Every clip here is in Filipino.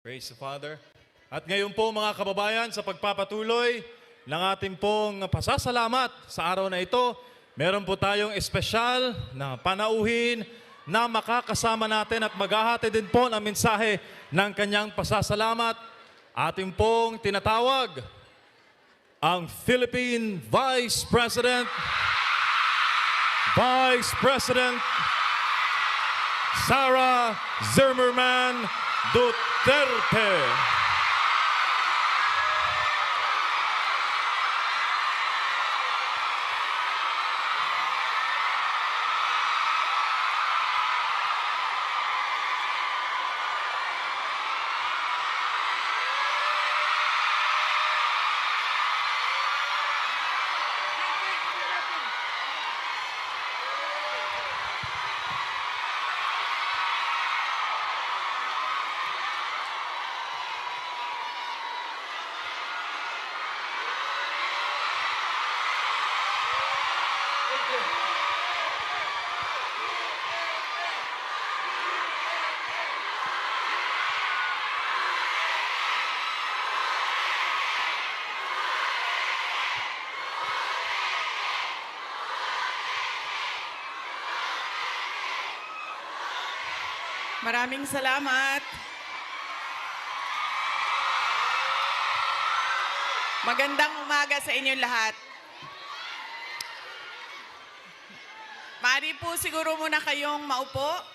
Praise the Father. At ngayon po mga kababayan, sa pagpapatuloy ng ating pong pasasalamat sa araw na ito, meron po tayong espesyal na panauhin na makakasama natin at maghahati din po ng mensahe ng kanyang pasasalamat. Ating pong tinatawag ang Philippine Vice President Sara Zimmerman Duterte. Maraming salamat. Magandang umaga sa inyong lahat. Maaari po siguro muna kayong maupo.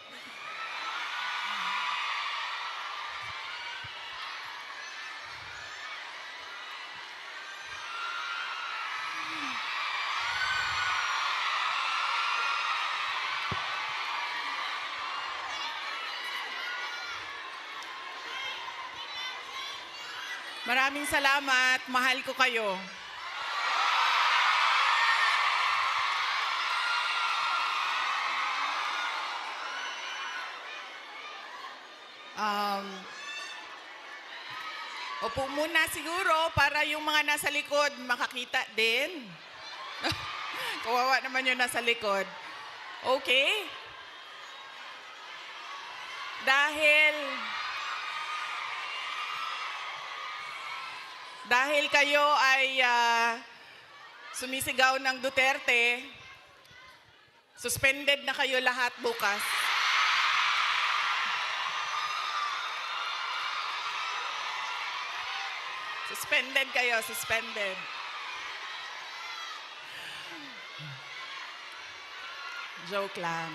Maraming salamat. Mahal ko kayo. Opo muna siguro para yung mga nasa likod makakita din. Kawawa naman yung nasa likod. Okay? Dahil kayo ay sumisigaw ng Duterte, suspended na kayo lahat bukas. Suspended kayo, suspended. Joke lang.